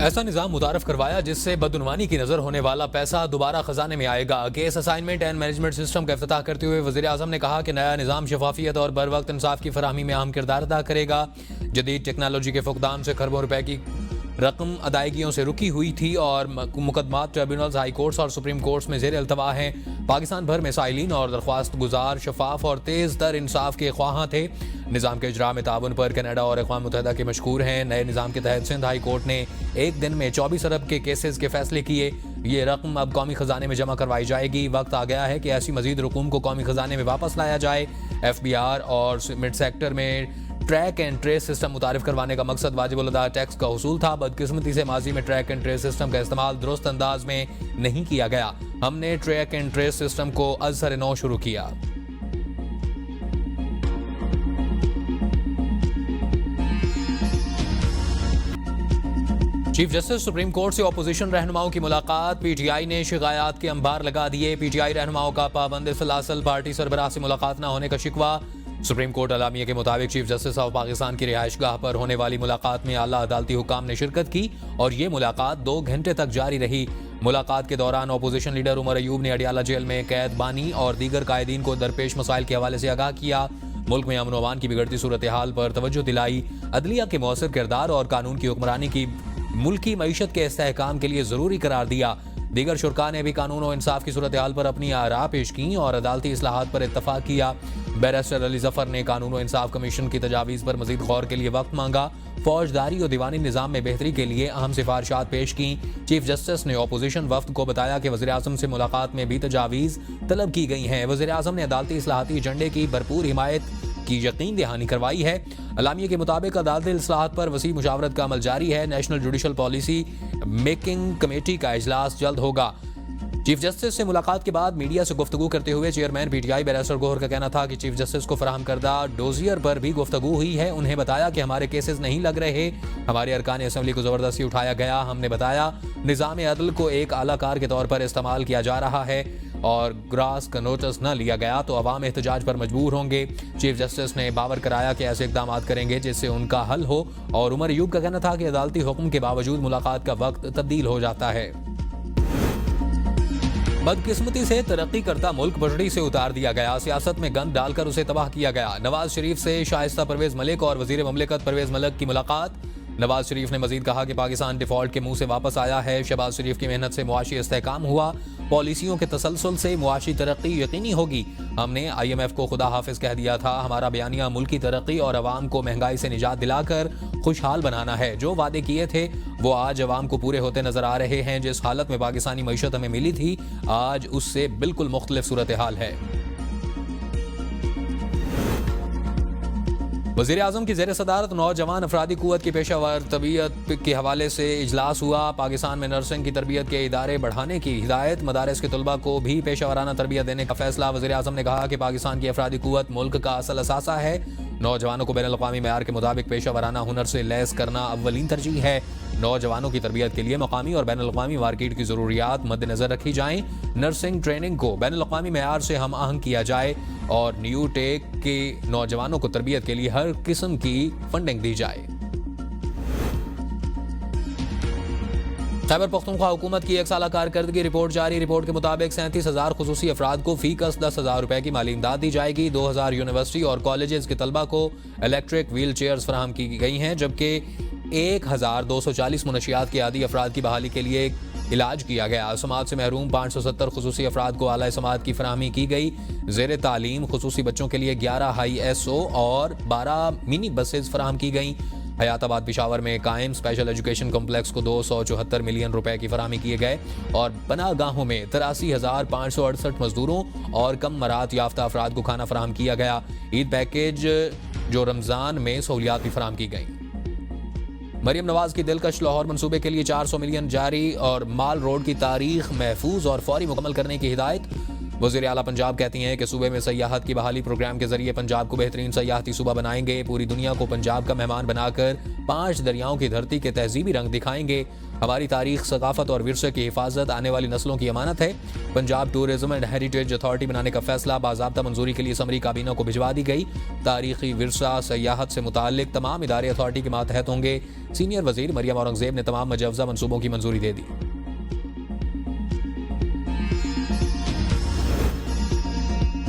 ऐसा निजाम मुतारफ करवाया जिससे बदउनवानी की नजर होने वाला पैसा दोबारा खजाने में आएगा। Case assignment and management system का इफ्तिताह करते हुए वज़ीर आज़म ने कहा कि नया निजाम शफाफियत और बर वक्त इंसाफ की फराहमी में अहम किरदार अदा करेगा। जदीद टेक्नोलॉजी के फुकदान से खरबों रुपए की रकम अदायगियों से रुकी हुई थी और मुकदमात ट्रिब्यूनल्स, हाई कोर्ट्स और सुप्रीम कोर्ट्स में ज़ेर अल्तवा हैं। पाकिस्तान भर में साइलिन और दरख्वास्त गुजार शफाफ और तेज़ तर इंसाफ के ख्वाहां थे। निज़ाम के इजरा में ताउन पर कनाडा और अक़वाम मुत्तहिदा के मशहूर हैं। नए निज़ाम के तहत सिंध हाई कोर्ट ने एक दिन में 24 अरब के केसेस के फैसले किए। ये रकम अब कौमी खजाने में जमा करवाई जाएगी। वक्त आ गया है कि ऐसी मजीद रकूम को कौमी खजाने में वापस लाया जाए। FBR और मिड सेक्टर में ट्रैक एंड ट्रेस सिस्टम मुतारिफ करवाने का मकसद वाजिबुल अदा टैक्स का हुसूल था। बदकिस्मती से माजी में ट्रैक एंड ट्रेस सिस्टम का इस्तेमाल दुरुस्त अंदाज में नहीं किया गया। हमने ट्रैक एंड ट्रेस सिस्टम को अज़सर नौ शुरू किया। चीफ जस्टिस सुप्रीम कोर्ट से अपोजिशन रहनुमाओं की मुलाकात। PTI ने शिकायत के अंबार लगा दिए। PTI रहनुमाओं का पाबंद सलासल पार्टी सरबराह से मुलाकात न होने का शिकवा। सुप्रीम कोर्ट अलामिया के मुताबिक चीफ जस्टिस ऑफ पाकिस्तान की रिहाइश गाह पर होने वाली मुलाकात में आला अदालती हुकाम ने शिरकत की और ये मुलाकात 2 घंटे तक जारी रही। मुलाकात के दौरान अपोजिशन लीडर उमर अयूब ने अडियाला जेल में कैद बानी और दीगर कायदीन को दरपेश मसाइल के हवाले से आगाह किया। मुल्क में अमन अमान की बिगड़ती सूरत हाल पर तवज्जो दिलाई। अदलिया के मौसर किरदार और कानून की हुक्मरानी की मुल्की मईशत के इस्तेहकाम के लिए जरूरी करार दिया। दीगर शुरा ने भी कानून और इंसाफ की सूरत हाल पर अपनी आरा पेश की और अदालती इस्लाहात पर इत्तफाक किया। बैरिस्टर अली जफर ने कानून और इंसाफ कमीशन की तजावीज़ पर मजीद गौर के लिए वक्त मांगा। फौजदारी और दीवानी निज़ाम में बेहतरी के लिए अहम सिफारिशात पेश की। चीफ जस्टिस ने अपोजिशन वफ्द को बताया कि वज़ीर आज़म से मुलाकात में भी तजावीज़ तलब की गई हैं। वज़ीर आज़म ने अदालती इस्लाहाती एजेंडे की भरपूर हिमायत की यकीन दहानी करवाई है। अलामिया के मुताबिक अदालती इस्लाहात पर वसी मुशावरत का अमल जारी है। National judicial policy making committee का इजलास जल्द होगा। चीफ जस्टिस से मुलाकात के बाद मीडिया से गुफ्तगू करते हुए चेयरमैन PTI बैरिस्टर गौहर का कहना था कि चीफ जस्टिस को फराहम करदा डोजियर पर भी गुफ्तगू हुई है। उन्हें बताया कि हमारे केसेस नहीं लग रहे, हमारे अरकान असम्बली को जबरदस्ती उठाया गया। हमने बताया निज़ाम अदल को एक आलाकार के तौर पर इस्तेमाल किया जा रहा है और ग्रास का नोटिस न लिया गया तो अवाम एहतजाज पर मजबूर होंगे। चीफ जस्टिस ने बावर कराया कि ऐसे इकदाम करेंगे जिससे उनका हल हो। और उमर अयूब का कहना था कि अदालती हुक्म के बावजूद मुलाकात का वक्त तब्दील हो जाता है। बदकिस्मती से तरक्की करता मुल्क पटड़ी से उतार दिया गया। सियासत में गंद डालकर उसे तबाह किया गया। नवाज शरीफ से शाइस्ता परवेज मलिक और वजीर ममलिकत परवेज मलिक की मुलाकात। नवाज शरीफ ने मजीद कहा कि पाकिस्तान डिफॉल्ट के मुंह से वापस आया है। शहबाज शरीफ की मेहनत से मुआशी इस्तेहकाम हुआ। पॉलिसियों के तसलसल से मुआशी तरक्की यकीनी होगी। हमने IMF को खुदा हाफिज कह दिया था। हमारा बयानिया मुल्की तरक्की और अवाम को महंगाई से निजात दिलाकर खुशहाल बनाना है। जो वादे किए थे वो आज अवाम को पूरे होते नजर आ रहे हैं। जिस हालत में पाकिस्तानी मईशत हमें मिली थी आज उससे बिल्कुल मुख्तलिफ सूरत हाल है। वज़ीर आज़म की ज़ेर सदारत नौजवान अफरादी कुव्वत की पेशावर तरबियत के हवाले से इजलास हुआ। पाकिस्तान में नर्सिंग की तरबियत के इदारे बढ़ाने की हिदायत। मदारस के तलबा को भी पेशावराना तरबियत देने का फैसला। वज़ीर आज़म ने कहा कि पाकिस्तान की अफरादी कुव्वत मुल्क का असल असासा है। नौजवानों को बैनुल-अक़वामी मेयार के मुताबिक पेशावराना हुनर से लैस करना अव्वलीन तरजीह है। नौजवानों की तरबियत के लिए मकामी और बैनुल-अक़वामी मार्केट की ज़रूरियात मद्देनज़र रखी जाएँ। नर्सिंग ट्रेनिंग को बैनुल-अक़वामी मेयार से हम आहंग किया जाए और न्यू टेक के नौजवानों को तरबियत के लिए हर किस्म की फंडिंग दी जाए। खैबर पख्तूनख्वा हुकूमत की 1 साला कारकर्दगी रिपोर्ट जारी। रिपोर्ट के मुताबिक 37,000 खुसूसी अफराद को फी कस 10,000 रुपए की माली इमदाद दी जाएगी। 2,000 यूनिवर्सिटी और कॉलेजेस के तलबा को इलेक्ट्रिक व्हील चेयर्स फराहम की गई हैं, जबकि 1,240 मुनशियात के आदि अफराद की बहाली के लिए इलाज किया गया। समाज से महरूम 570 खुसूसी अफराद को आला समात की फराहमी की गई। ज़ेर तालीम खुसूसी बच्चों के लिए 11 हाई SO और 12 मिनी बसेज फराहम की गई। हयाताबाद पिशावर में कायम स्पेशल एजुकेशन कॉम्प्लेक्स को 274 मिलियन रुपए की फराहमी किए गए और पनागाहों में 83,568 मजदूरों और कम मराहत याफ्ता अफराद को खाना फराहम किया गया। ईद पैकेज जो रमज़ान में सहूलियात भी फराहम की गई। मरियम नवाज की दिलकश लाहौर मंसूबे के लिए 400 मिलियन जारी और माल रोड की तारीख महफूज और फौरी मुकम्मल करने की हिदायत। वज़ीर आला पंजाब कहती हैं कि सूबे में सयाहत की बहाली प्रोग्राम के जरिए पंजाब को बेहतरीन सयाहती सूबा बनाएंगे। पूरी दुनिया को पंजाब का मेहमान बनाकर 5 दरियाओं की धरती के तहजीबी रंग दिखाएंगे। हमारी तारीख, सकाफत और विरसे की हिफाजत आने वाली नस्लों की अमानत है। Punjab tourism and heritage authority बनाने का फैसला बाज़ाब्ता मंजूरी के लिए समरी काबीना को भिजवा दी गई। तारीखी विरसा सयाहत से मुताल्लिक तमाम इदारे अथॉरिटी के मातहत होंगे। सीनियर वजीर मरियम औरंगजेब ने तमाम मुजव्वज़ा मनसूबों की मंजूरी दे दी।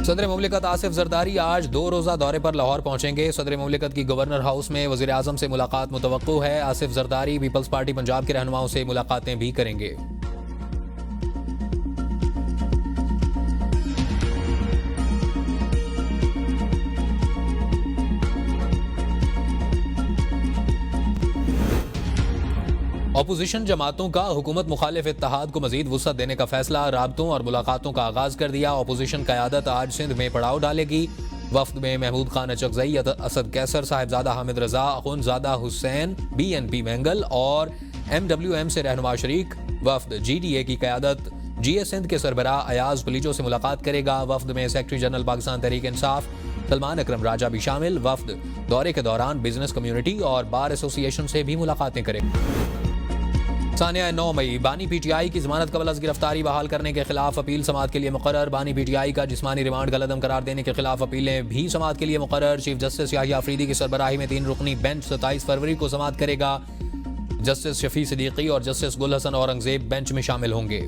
सदर मुमलिकत आसिफ जरदारी आज 2 रोज़ा दौरे पर लाहौर पहुंचेंगे। सदर मुमलिकत की गवर्नर हाउस में वज़ीर आज़म से मुलाकात मुतवक्को है। आसिफ जरदारी पीपल्स पार्टी पंजाब के रहनुमाओं से मुलाकातें भी करेंगे। अपोजिशन जमातों का हुकूमत मुखालिफ इत्तेहाद को मजीद वुसअत देने का फैसला, राबतों और मुलाकातों का आगाज कर दिया। अपोजिशन क़यादत आज सिंध में पड़ाव डालेगी। वफ्द में महमूद खान अचकजई, असद कैसर, साहिबजादा हामिद रजा, अखुनजादा हुसैन, BNP मैंगल और MWM से रहनुमा शरीक। वफ्द GDA की क़यादत GA सिंध के सरबराह अयाज बलीजो से मुलाकात करेगा। वफ्द में सेक्रेटरी जनरल पाकिस्तान तहरीक इंसाफ सलमान अकरम राजा भी शामिल। वफ्द दौरे के दौरान बिजनेस कम्युनिटी और बार एसोसिएशन से भी मुलाकातें करेगा। सानिया 9 मई बानी PTI की जमानत कबल अज़ गिरफ्तारी बहाल करने के खिलाफ अपील समाअत के लिए मुकर्रर। बानी PTI का जिस्मानी रिमांड गलतम करार देने के खिलाफ अपीलें भी समाअत के लिए मुकर्रर। चीफ जस्टिस याहिया अफरीदी की सरबराही में 3 रुकनी बेंच 27 फरवरी को समाअत करेगा। जस्टिस शफी सिद्दीकी और जस्टिस गुल हसन औरंगजेब बेंच में शामिल होंगे।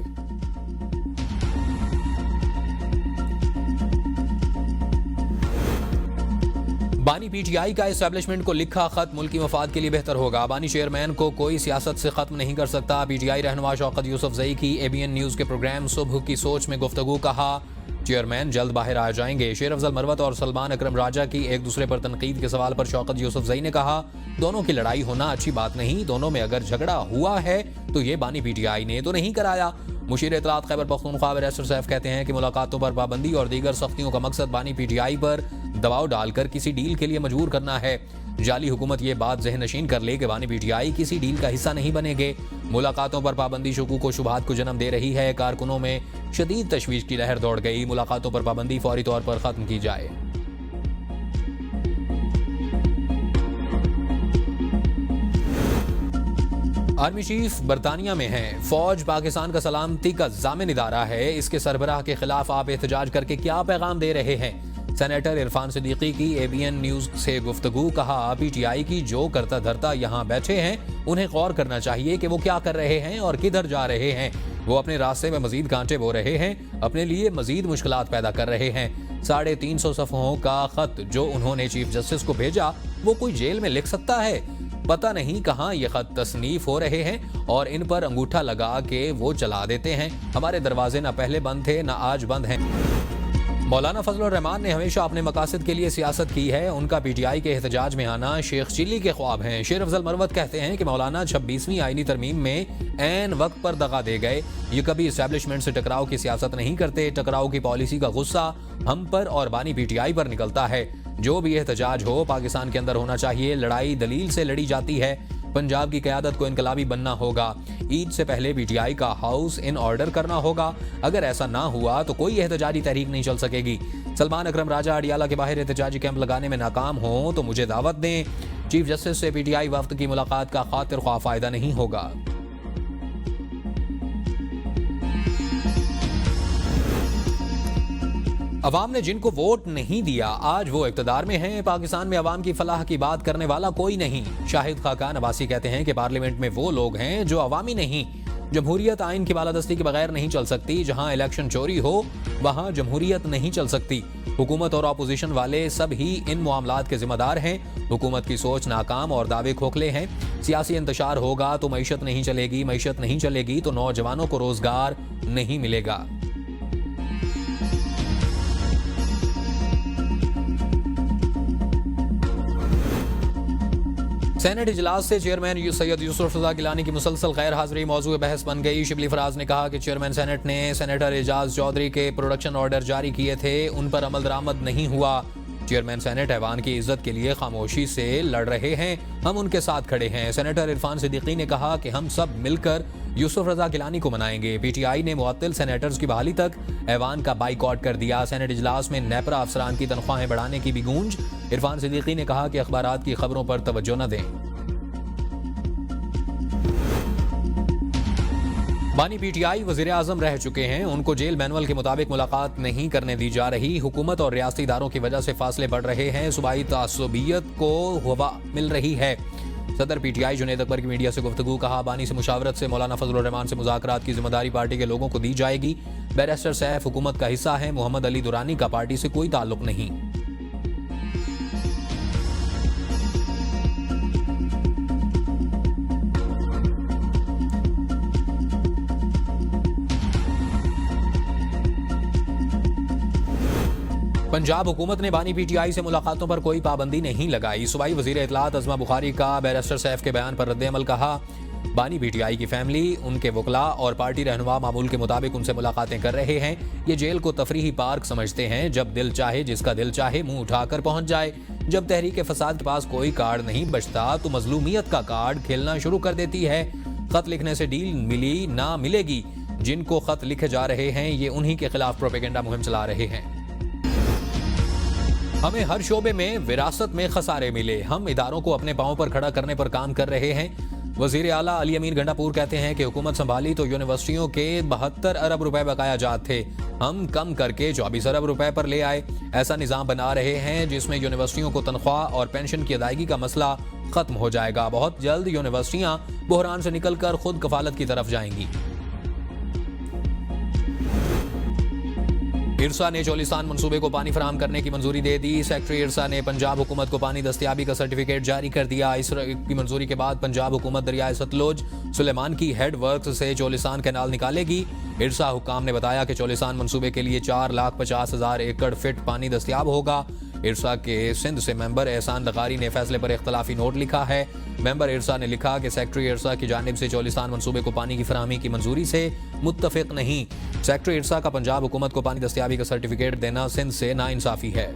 बानी PTI का एस्टैब्लिशमेंट को लिखा खत मुल्की मफाद के लिए बेहतर होगा। बानी चेयरमैन को कोई सियासत से खत्म नहीं कर सकता। PTI रहनुमा शौकत यूसुफजई की ABN न्यूज़ के प्रोग्राम सुबह की सोच में गुफ्तगू। कहा चेयरमैन जल्द बाहर आ जाएंगे। शेर अफजल मरवत और सलमान अकरम राजा की एक दूसरे पर तनकीद के सवाल पर शौकत यूसुफजई ने कहा दोनों की लड़ाई होना अच्छी बात नहीं। दोनों में अगर झगड़ा हुआ है तो ये बानी PTI ने तो नहीं कराया। मुशीर इत्तलात खैबर पख्तूनख्वा बैरिस्टर सैफ कहते हैं कि मुलाकातों पर पाबंदी और दीगर सख्तियों का मकसद बानी PTI पर दबाव डालकर किसी डील के लिए मजबूर करना है। जाली हुकूमत ये बात ज़हन नशीन कर ले कि बानी PTI किसी डील का हिस्सा नहीं बनेंगे। मुलाकातों पर पाबंदी शकूक व शुबहात को जन्म दे रही है। कारकुनों में शदीद तशवीश की लहर दौड़ गई। मुलाकातों पर पाबंदी फौरी तौर पर खत्म की जाए। आर्मी चीफ बरतानिया में हैं। फौज पाकिस्तान का सलामती का जामिन इदारा है। इसके सरबराह के खिलाफ आप एहतजाज करके क्या पैगाम दे रहे हैं? सेनेटर इरफान सिद्दीकी की ABN न्यूज़ से गुफ्तगू। कहा PTI की जो करता धरता यहाँ बैठे हैं उन्हें गौर करना चाहिए कि वो क्या कर रहे हैं और किधर जा रहे हैं। वो अपने रास्ते में मजीद कांटे बो रहे हैं, अपने लिए मजीद मुश्किलात पैदा कर रहे हैं। 350 सफ़हों का खत जो उन्होंने चीफ जस्टिस को भेजा वो कोई जेल में लिख सकता है? पता नहीं कहाँ ये खत तसनीफ हो रहे हैं और इन पर अंगूठा लगा के वो चला देते हैं। हमारे दरवाजे ना पहले बंद थे ना आज बंद हैं। मौलाना फजलुर रहमान ने हमेशा अपने मकासद के लिए सियासत की है। उनका PTI के एहतजाज में आना शेख चिल्ली के ख्वाब हैं। शेर अफजल मरवत कहते हैं कि मौलाना 26वीं आईनी तरमीम में ऐन वक्त पर दगा दे गए। ये कभी इस्टेब्लिशमेंट से टकराव की सियासत नहीं करते। टकराव की पॉलिसी का गुस्सा हम पर और बानी PTI पर निकलता है। जो भी एहतजाज हो पाकिस्तान के अंदर होना चाहिए। लड़ाई दलील से लड़ी जाती है। पंजाब की क़यादत को इनकलाबी बनना होगा। ईद से पहले PTI का हाउस इन ऑर्डर करना होगा। अगर ऐसा ना हुआ तो कोई एहतजाजी तहरीक नहीं चल सकेगी। सलमान अकरम राजा अडियाला के बाहर एहतजाजी कैंप लगाने में नाकाम हो तो मुझे दावत दें। चीफ जस्टिस से PTI वफ्द की मुलाकात का खातिर ख्वाह फायदा नहीं होगा। अवाम ने जिनको वोट नहीं दिया आज वो इक़्तिदार में हैं। पाकिस्तान में अवाम की फलाह की बात करने वाला कोई नहीं। शाहिद खाकान अब्बासी कहते हैं कि पार्लियामेंट में वो लोग हैं जो अवामी नहीं। जमहूरियत आइन की बालादस्ती के बगैर नहीं चल सकती। जहां इलेक्शन चोरी हो वहां जमहूरियत नहीं चल सकती। हुकूमत और अपोजिशन वाले सब ही इन मामलात के जिम्मेदार हैं। हुकूमत की सोच नाकाम और दावे खोखले हैं। सियासी इंतशार होगा तो मईशत नहीं चलेगी। मईशत नहीं चलेगी तो नौजवानों को रोजगार नहीं मिलेगा। सेनेट इजलास से चेयरमैन सैयद यूसुफ रजा गिलानी की मुसलसल गैर हाजिरी मौजूद बहस बन गई। शिबली फराज ने कहा कि चेयरमैन सेनेट ने सेनेटर एजाज चौधरी के प्रोडक्शन ऑर्डर जारी किए थे, उन पर अमल दरामद नहीं हुआ। चेयरमैन सेनेट ऐवान की इज्जत के लिए खामोशी से लड़ रहे हैं, हम उनके साथ खड़े हैं। सेनेटर इरफान सिद्दीकी ने कहा कि हम सब मिलकर यूसुफ रजा गिलानी को मनाएंगे। PTI ने मुअत्तिल सेनेटर्स की बहाली तक ऐवान का बाइकआउट कर दिया। सेनेट इजलास में नेपरा अफसरान की तनख्वाहें बढ़ाने की भी गूंज। इरफान सिद्दीकी ने कहा कि अखबारात की खबरों पर तवज्जो न दें। बानी पीटीआई वजीर आजम रह चुके हैं, उनको जेल मैनुअल के मुताबिक मुलाकात नहीं करने दी जा रही। हुकूमत और रियासती इदारों की वजह से फासले बढ़ रहे हैं, सूबाई तासुबियत को हवा मिल रही है। सदर पीटीआई जुनैद अकबर की मीडिया से गुफ्तगू, कहा बानी से मुशावरत से मौलाना फजलुर रहमान से मुज़ाकरात की जिम्मेदारी पार्टी के लोगों को दी जाएगी। बैरिस्टर सैफ हुकूमत का हिस्सा है, मोहम्मद अली दुरानी का पार्टी से कोई ताल्लुक नहीं। पंजाब हुकूमत ने बानी पीटीआई से मुलाकातों पर कोई पाबंदी नहीं लगाई। सूबाई वजीर इत्तलात अज़मा बुखारी का बैरिस्टर सैफ के बयान पर रद्द-ए-अमल, कहा बानी पीटीआई की फैमिली, उनके वकला और पार्टी रहनुमा मामूल के मुताबिक उनसे मुलाकातें कर रहे हैं। ये जेल को तफरीही पार्क समझते हैं, जब दिल चाहे जिसका दिल चाहे मुंह उठाकर पहुंच जाए। जब तहरीक फसाद के पास कोई कार्ड नहीं बचता तो मजलूमियत का कार्ड खेलना शुरू कर देती है। खत लिखने से डील मिली ना मिलेगी। जिनको खत लिखे जा रहे हैं ये उन्हीं के खिलाफ प्रोपेगेंडा मुहिम चला रहे हैं। हमें हर शोबे में विरासत में खसारे मिले, हम इदारों को अपने पांव पर खड़ा करने पर काम कर रहे हैं। वजीर आला अली अमीन गंडापुर कहते हैं कि हुकूमत संभाली तो यूनिवर्सिटियों के 72 अरब रुपए बकाया जात थे, हम कम करके 24 अरब रुपए पर ले आए। ऐसा निजाम बना रहे हैं जिसमें यूनिवर्सिटियों को तनख्वाह और पेंशन की अदायगी का मसला खत्म हो जाएगा। बहुत जल्द यूनिवर्सिटियां बहरान से निकलकर खुद कफालत की तरफ जाएंगी। इरसा ने चोलिस्तान मंसूबे को पानी फराहम करने की मंजूरी दे दी। सेक्रेटरी इरसा ने पंजाब हुकूमत को पानी दस्तियाबी का सर्टिफिकेट जारी कर दिया। इस की मंजूरी के बाद पंजाब हुकूमत दरियाए सतलुज सुलेमान की हेड वर्क से चोलिस्तान कैनाल निकालेगी। इरसा हुक्काम ने बताया कि चोलिस्तान मंसूबे के लिए 4,50,000 एकड़ फिट पानी दस्तियाब होगा। इरसा के सिंध से मेंबर एहसान लगारी ने फैसले पर इख्तलाफी नोट लिखा है। मेंबर इरसा ने लिखा कि सेक्रेटरी इरसा की जानिब से चोलिस्तान मंसूबे को पानी की फराहमी की मंजूरी से मुत्तफिक नहीं। सेक्रेटरी इरसा का पंजाब हुकूमत को पानी दस्तियाबी का सर्टिफिकेट देना सिंध से नाइंसाफी है।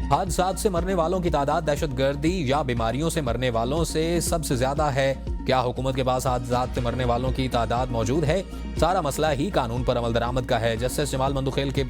हादसात से मरने वालों की तादाद दहशतगर्दी या बीमारियों से मरने वालों से सबसे ज्यादा है। क्या हुकूमत के पास हादसात से मरने वालों की तादाद मौजूद है? सारा मसला ही कानून पर अमल दरामद का है। जस्टिस जमाल मंदुखेल के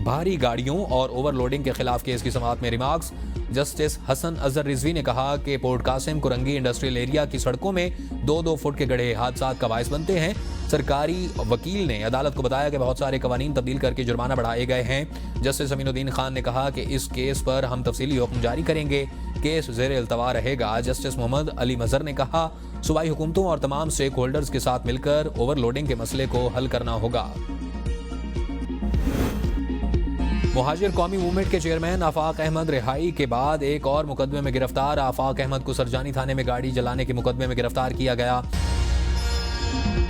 भारी गाड़ियों और ओवरलोडिंग के खिलाफ केस की समाअत में रिमार्क्स। जस्टिस हसन अजहर रिजवी ने कहा कि port Qasim Korangi industrial area की सड़कों में 2-2 फुट के गड्ढे हादसात का बायस बनते हैं। सरकारी वकील ने अदालत को बताया कि बहुत सारे कवानीन तब्दील करके जुर्माना बढ़ाए गए हैं। जस्टिस अमीनुद्दीन खान ने कहा कि इस केस पर हम तफसीली हुक्म जारी करेंगे, केस ज़ेर इल्तवा रहेगा। जस्टिस मोहम्मद अली मजहर ने कहा सूबाई हुकूमतों और तमाम स्टेक होल्डर्स के साथ मिलकर ओवरलोडिंग के मसले को हल करना होगा। मुहाजिर कौमी मूवमेंट के चेयरमैन आफाक अहमद रिहाई के बाद एक और मुकदमे में गिरफ्तार। आफाक अहमद को सरजानी थाने में गाड़ी जलाने के मुकदमे में गिरफ्तार किया गया।